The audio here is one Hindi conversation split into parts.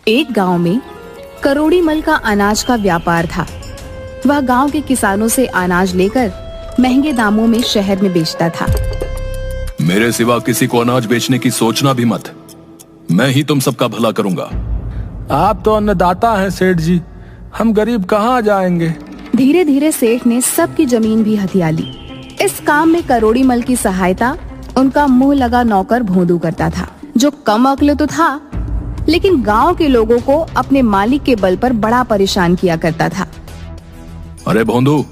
एक गांव में करोड़ी मल का अनाज का व्यापार था। वह गांव के किसानों से अनाज लेकर महंगे दामों में शहर में बेचता था। मेरे सिवा किसी को अनाज बेचने की सोचना भी मत। मैं ही तुम सबका भला करूंगा। आप तो अन्नदाता हैं सेठ जी, हम गरीब कहाँ जाएंगे। धीरे धीरे सेठ ने सबकी जमीन भी हथिया ली। इस काम में करोड़ी मल की सहायता उनका मुंह लगा नौकर भोंदू करता था, जो कम अक्ल तो था लेकिन गांव के लोगों को अपने मालिक के बल पर बड़ा परेशान किया करता था। अरे भोंदू,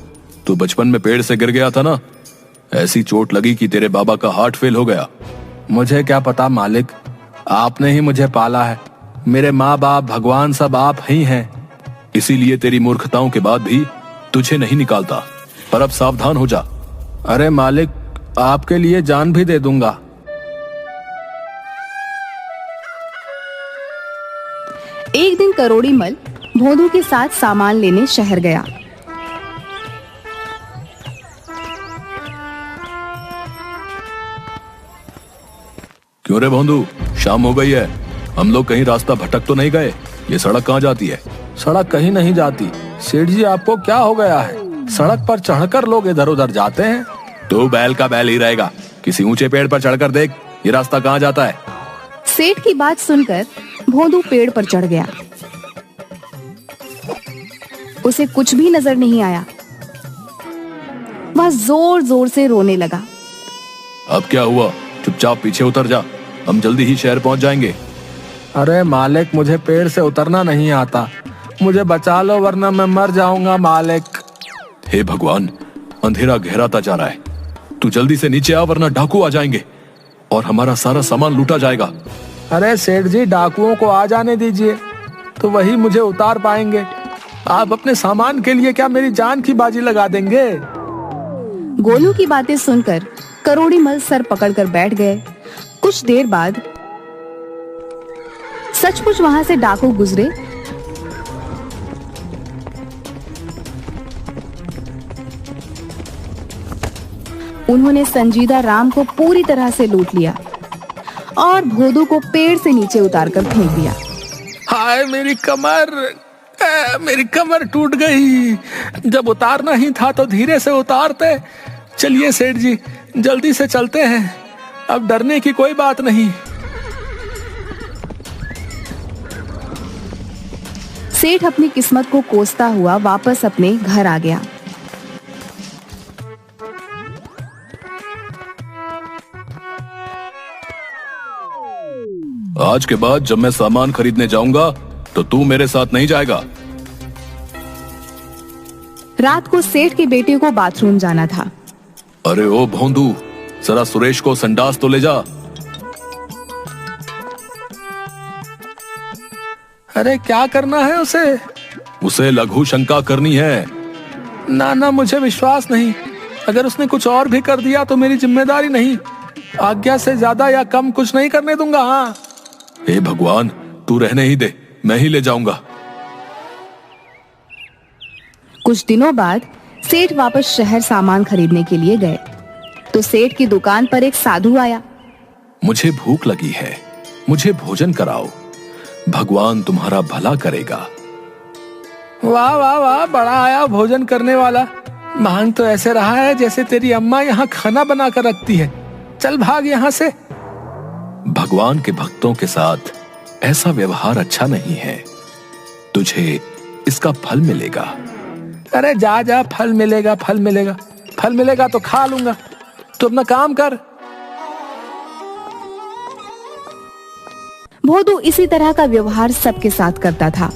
तू बचपन में पेड़ से गिर गया था ना, ऐसी चोट लगी कि तेरे बाबा का हार्ट फेल हो गया। मुझे क्या पता मालिक, आपने ही मुझे पाला है। मेरे माँ बाप भगवान सब आप ही हैं। इसीलिए तेरी मूर्खताओं के बाद भी तुझे नहीं निकालता। पर अब सावधान हो जा। अरे मालिक, आपके लिए जान भी दे दूंगा। एक दिन करोड़ी मल भोंदू के साथ सामान लेने शहर गया। क्यों रे भोंदू, शाम हो गई है, हम लोग कहीं रास्ता भटक तो नहीं गए? ये सड़क कहाँ जाती है? सड़क कहीं नहीं जाती। सेठ जी, आपको क्या हो गया है? सड़क पर चढ़कर लोग इधर उधर जाते हैं। तू बैल का बैल ही रहेगा। किसी ऊंचे पेड़ पर चढ़कर देख, ये रास्ता कहाँ जाता है। सेठ की बात सुनकर भोंदू पेड़ पर चढ़ गया। उसे कुछ भी नजर नहीं आया। वह जोर जोर से रोने लगा। अब क्या हुआ? चुपचाप पीछे उतर जा, हम जल्दी ही शहर पहुंच जाएंगे। अरे मालिक, मुझे पेड़ से उतरना नहीं आता। मुझे बचा लो वरना मैं मर जाऊंगा मालिक। हे भगवान, अंधेरा गहराता जा रहा है। तू जल्दी से नीचे आ वरना डाकू आ जाएंगे और हमारा सारा सामान लूटा जाएगा। अरे सेठ जी, डाकुओं को आ जाने दीजिए, तो वही मुझे उतार पाएंगे। आप अपने सामान के लिए क्या मेरी जान की बाजी लगा देंगे? गोलू की बातें सुनकर करोड़ी मल सर पकड़कर बैठ गए। कुछ देर बाद सचमुच वहां से डाकू गुजरे। उन्होंने संजीदा राम को पूरी तरह से लूट लिया और भोंदू को पेड़ से नीचे उतारकर फेंक दिया। हाय मेरी कमर, मेरी कमर टूट गई। जब उतारना ही था तो धीरे से उतारते। चलिए सेठ जी, जल्दी से चलते हैं, अब डरने की कोई बात नहीं। सेठ अपनी किस्मत को कोसता हुआ वापस अपने घर आ गया। आज के बाद जब मैं सामान खरीदने जाऊंगा तो तू मेरे साथ नहीं जाएगा। रात को सेठ के बेटे को बाथरूम जाना था। अरे ओ भोंदू, जरा सुरेश को संडास तो ले जा। अरे क्या करना है उसे? उसे लघु शंका करनी है। ना, मुझे विश्वास नहीं। अगर उसने कुछ और भी कर दिया तो मेरी जिम्मेदारी नहीं। आज्ञा से ज्यादा या कम कुछ नहीं करने दूंगा। हाँ। हे भगवान, तू रहने ही दे, मैं ही ले जाऊंगा। कुछ दिनों बाद सेठ वापस शहर सामान खरीदने के लिए गए तो सेठ की दुकान पर एक साधु आया। मुझे भूख लगी है, मुझे भोजन कराओ, भगवान तुम्हारा भला करेगा। वाह वाह वाह, बड़ा आया भोजन करने वाला। मांग तो ऐसे रहा है जैसे तेरी अम्मा यहाँ खाना बना कर रखती है। चल भाग यहाँ से। भगवान के भक्तों के साथ ऐसा व्यवहार अच्छा नहीं है। तुझे इसका फल मिलेगा। अरे जा जा, फल मिलेगा, फल मिलेगा, फल मिलेगा तो खा लूंगा। तू अपना काम कर। भोंदू इसी तरह का व्यवहार सबके साथ करता था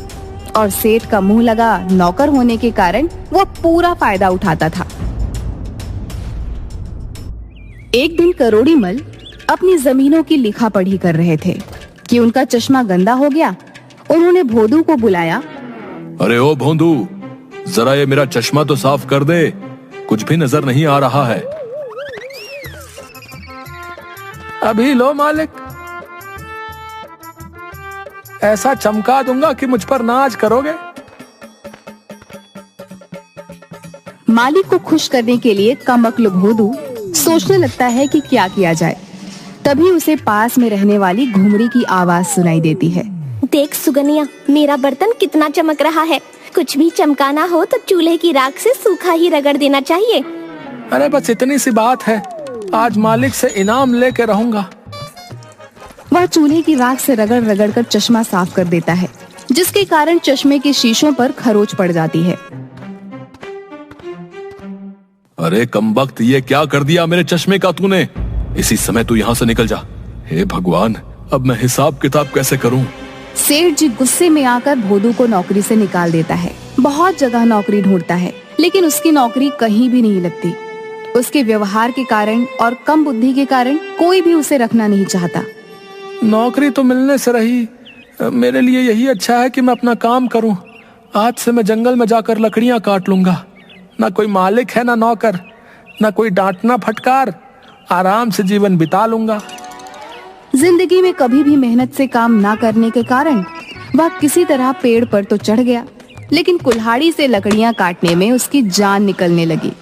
और सेठ का मुंह लगा नौकर होने के कारण वो पूरा फायदा उठाता था। एक दिन करोड़ी मल अपनी जमीनों की लिखा पढ़ी कर रहे थे कि उनका चश्मा गंदा हो गया। उन्होंने भोंदू को बुलाया। अरे ओ भोंदू, जरा ये मेरा चश्मा तो साफ कर दे, कुछ भी नजर नहीं आ रहा है। अभी लो मालिक। ऐसा चमका दूंगा कि मुझ पर नाज करोगे। मालिक को खुश करने के लिए कमअक्ल भोंदू सोचने लगता है कि क्या किया जाए। तभी उसे पास में रहने वाली घुमरी की आवाज सुनाई देती है। देख सुगनिया, मेरा बर्तन कितना चमक रहा है। कुछ भी चमकाना हो तो चूल्हे की राख से सूखा ही रगड़ देना चाहिए। अरे बस इतनी सी बात है, आज मालिक से इनाम लेके रहूंगा। वह चूल्हे की राख से रगड़ रगड़ कर चश्मा साफ कर देता है, जिसके कारण चश्मे के शीशों पर खरोच पड़ जाती है। अरे कमबख्त, ये क्या कर दिया मेरे चश्मे का तूने? इसी समय तू यहाँ से निकल जा। हे भगवान, अब मैं हिसाब किताब कैसे करूं? सेठ जी गुस्से में आकर भोदू को नौकरी से निकाल देता है। बहुत जगह नौकरी ढूंढता है, लेकिन उसकी नौकरी कहीं भी नहीं लगती। उसके व्यवहार के कारण और कम बुद्धि के कारण कोई भी उसे रखना नहीं चाहता। नौकरी तो मिलने से रही, मेरे लिए यही अच्छा है कि मैं अपना काम करूं। आज से मैं जंगल में जाकर लकड़ियां काट लूंगा। ना कोई मालिक है, ना नौकर, ना कोई डांटना फटकार। आराम से जीवन बिता लूंगा। जिंदगी में कभी भी मेहनत से काम ना करने के कारण वह किसी तरह पेड़ पर तो चढ़ गया, लेकिन कुल्हाड़ी से लकड़ियां काटने में उसकी जान निकलने लगी।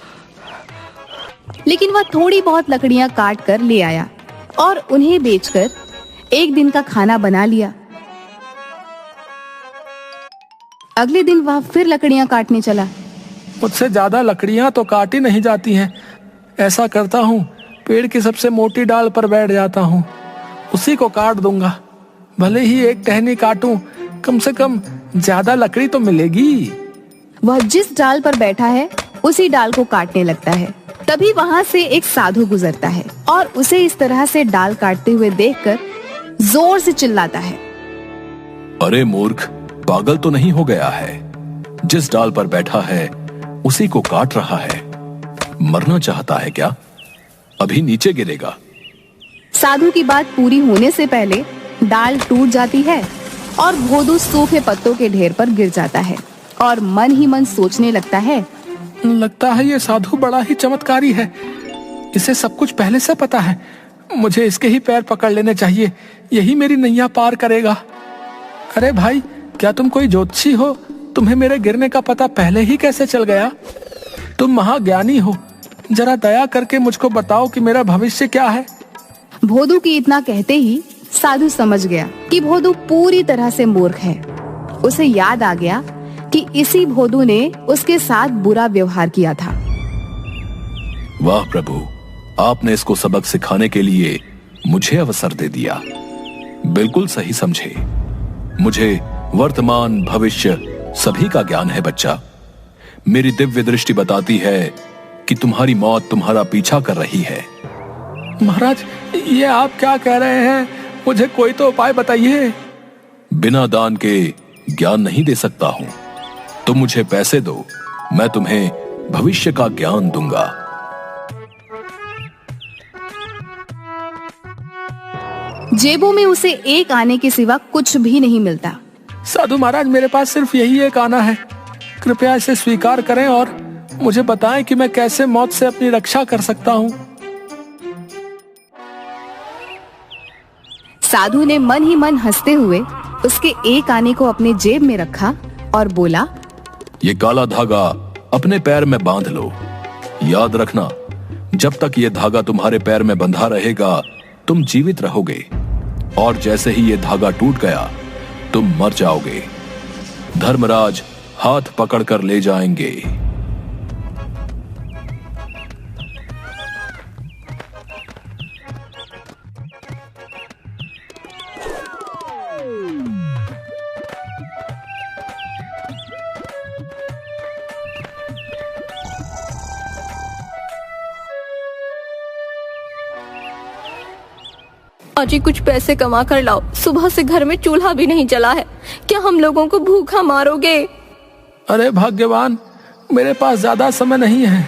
लेकिन वह थोड़ी बहुत लकड़ियां काट कर ले आया और उन्हें बेचकर एक दिन का खाना बना लिया। अगले दिन वह फिर लकड़ियां काटने चला। मुझसे ज्यादा लकड़ियां तो काटी नहीं जाती हैं। ऐसा करता हूँ, पेड़ की सबसे मोटी डाल पर बैठ जाता हूँ, उसी को काट दूंगा। भले ही एक टहनी काटूं, कम से कम ज्यादा लकड़ी तो मिलेगी। वह जिस डाल पर बैठा है उसी डाल को काटने लगता है। तभी वहाँ से एक साधु गुजरता है और उसे इस तरह से डाल काटते हुए देखकर जोर से चिल्लाता है। अरे मूर्ख, पागल तो नहीं हो गया है? जिस डाल पर बैठा है उसी को काट रहा है। मरना चाहता है क्या? अभी नीचे गिरेगा। साधु की बात पूरी होने से पहले डाल टूट जाती है और भोदू सूखे पत्तों के ढेर पर गिर जाता है और मन ही मन सोचने लगता है, लगता है ये साधु बड़ा ही चमत्कारी है। इसे सब कुछ पहले से पता है। मुझे इसके ही पैर पकड़ लेने चाहिए, यही मेरी नैया पार करेगा। अरे भाई, क्या तुम कोई ज्योतिषी हो? तुम्हें मेरे गिरने का पता पहले ही कैसे चल गया? तुम महाज्ञानी हो, जरा दया करके मुझको बताओ कि मेरा भविष्य क्या है। भोदू की इतना कहते ही साधु समझ गया कि भोदू पूरी तरह से मूर्ख है। उसे याद आ गया कि इसी भोदू ने उसके साथ बुरा व्यवहार किया था। वाह प्रभु, आपने इसको सबक सिखाने के लिए मुझे अवसर दे दिया। बिल्कुल सही समझे। मुझे वर्तमान भविष्य सभी का ज्ञान है बच्चा। मेरी दिव्य दृष्टि बताती है कि तुम्हारी मौत तुम्हारा पीछा कर रही है। महाराज, ये आप क्या कह रहे हैं? मुझे कोई तो उपाय बताइए। बिना दान के ज्ञान नहीं दे सकता हूं। तुम मुझे पैसे दो, मैं तुम्हें भविष्य का ज्ञान दूंगा। जेबों में उसे एक आने के सिवा कुछ भी नहीं मिलता। साधु महाराज, मेरे पास सिर्फ यही एक आना है। कृपया इसे स्वीकार करें और मुझे बताएं कि मैं कैसे मौत से अपनी रक्षा कर सकता हूँ। साधु ने मन ही मन हंसते हुए उसके एक आने को अपने जेब में रखा और बोला, ये काला धागा अपने पैर में बांध लो। याद रखना, जब तक ये धागा तुम्हारे पैर में बंधा रहेगा तुम जीवित रहोगे, और जैसे ही ये धागा टूट गया तुम मर जाओगे। धर्मराज हाथ पकड़कर ले जाएंगे। अजी, कुछ पैसे कमा कर लाओ। सुबह से घर में चूल्हा भी नहीं जला है। क्या हम लोगों को भूखा मारोगे? अरे भाग्यवान, मेरे पास ज्यादा समय नहीं है।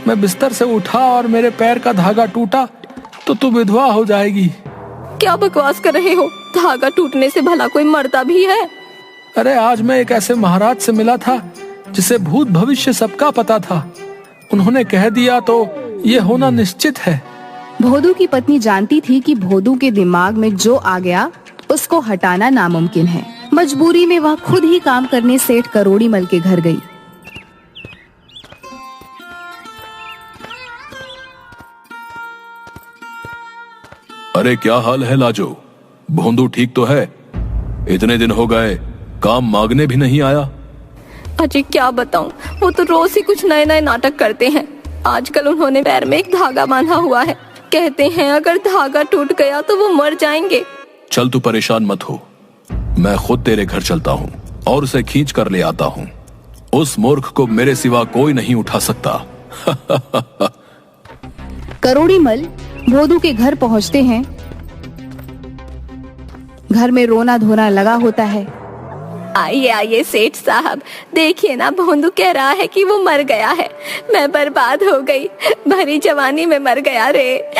मैं बिस्तर से उठा और मेरे पैर का धागा टूटा तो तू विधवा हो जाएगी। क्या बकवास कर रहे हो? धागा टूटने से भला कोई मरता भी है? अरे आज मैं एक ऐसे महाराज से मिला था जिसे भूत भविष्य सबका पता था। उन्होंने कह दिया तो ये होना निश्चित है। भोदू की पत्नी जानती थी कि भोदू के दिमाग में जो आ गया उसको हटाना नामुमकिन है। मजबूरी में वह खुद ही काम करने सेठ करोड़ीमल के घर गई। अरे क्या हाल है लाजो? भोंदू ठीक तो है? इतने दिन हो गए, काम मांगने भी नहीं आया। अजी क्या बताऊं, वो तो रोज ही कुछ नए नए नाटक करते हैं। आजकल उन्होंने पैर में एक धागा बांधा हुआ है। कहते हैं अगर धागा टूट गया तो वो मर जाएंगे। चल तू परेशान मत हो, मैं खुद तेरे घर चलता हूँ और उसे खींच कर ले आता हूँ। उस मूर्ख को मेरे सिवा कोई नहीं उठा सकता। करोड़ी मल भोंदू के घर पहुंचते हैं। घर में रोना धोना लगा होता है। आइए आइए सेठ साहब, देखिए ना, भोंदू कह रहा है कि वो मर गया है। मैं बर्बाद हो गई, भरी जवानी में मर गया रे।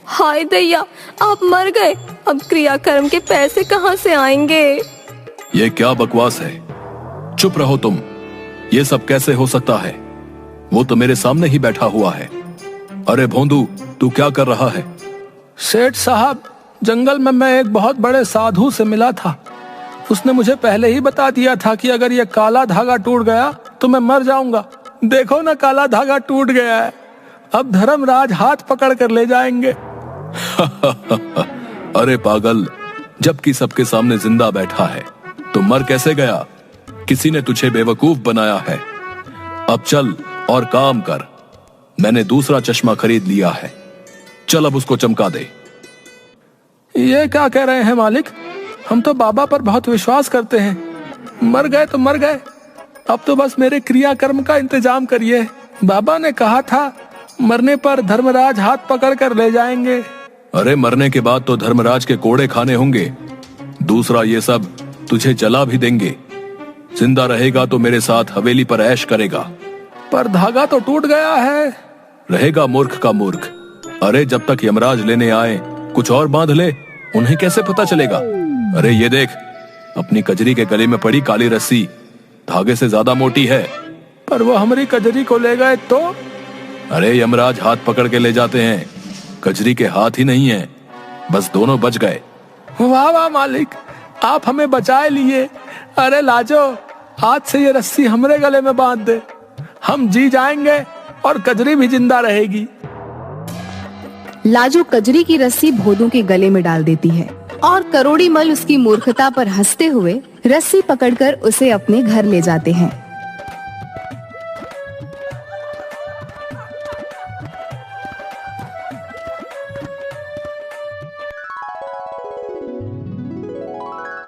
हाय दैया, आप मर गए, अब क्रियाकर्म के पैसे कहाँ से आएंगे? ये क्या बकवास है? चुप रहो तुम। ये सब कैसे हो सकता है? वो तो मेरे सामने ही बैठा हुआ है। अरे भोंदू, तू क्या कर रहा है? सेठ साहब, जंगल में मैं एक बहुत बड़े साधु से मिला था। उसने मुझे पहले ही बता दिया था कि अगर ये काला धागा टूट गया तो मैं मर जाऊंगा। देखो ना, काला धागा टूट गया है। अब धर्मराज हाथ पकड़ कर ले जाएंगे। अरे पागल, जबकि सबके सामने जिंदा बैठा है तो मर कैसे गया? किसी ने तुझे बेवकूफ बनाया है। अब चल और काम कर। मैंने दूसरा चश्मा खरीद लिया है, चल अब उसको चमका दे। ये क्या कह रहे हैं मालिक? हम तो बाबा पर बहुत विश्वास करते हैं। मर गए तो मर गए, अब तो बस मेरे क्रियाकर्म का इंतजाम करिए। बाबा ने कहा था मरने पर धर्मराज हाथ पकड़ कर ले जाएंगे। अरे मरने के बाद तो धर्मराज के कोड़े खाने होंगे। दूसरा, ये सब तुझे जला भी देंगे। जिंदा रहेगा तो मेरे साथ हवेली पर ऐश करेगा। पर धागा तो टूट गया है। रहेगा मूर्ख का मूर्ख। अरे जब तक यमराज लेने आए कुछ और बांध ले, उन्हें कैसे पता चलेगा? अरे ये देख, अपनी कजरी के गले में पड़ी काली रस्सी धागे से ज्यादा मोटी है। पर वो हमारी कजरी को ले गए तो? अरे यमराज हाथ पकड़ के ले जाते हैं, कजरी के हाथ ही नहीं है, बस दोनों बच गए। वाह वाह मालिक, आप हमें बचाए लिए। अरे लाजो, आज से ये रस्सी हमरे गले में बांध दे, हम जी जाएंगे और कजरी भी जिंदा रहेगी। लाजो कजरी की रस्सी भोंदू के गले में डाल देती है और करोड़ी मल उसकी मूर्खता पर हंसते हुए रस्सी पकड़कर उसे अपने घर ले जाते हैं।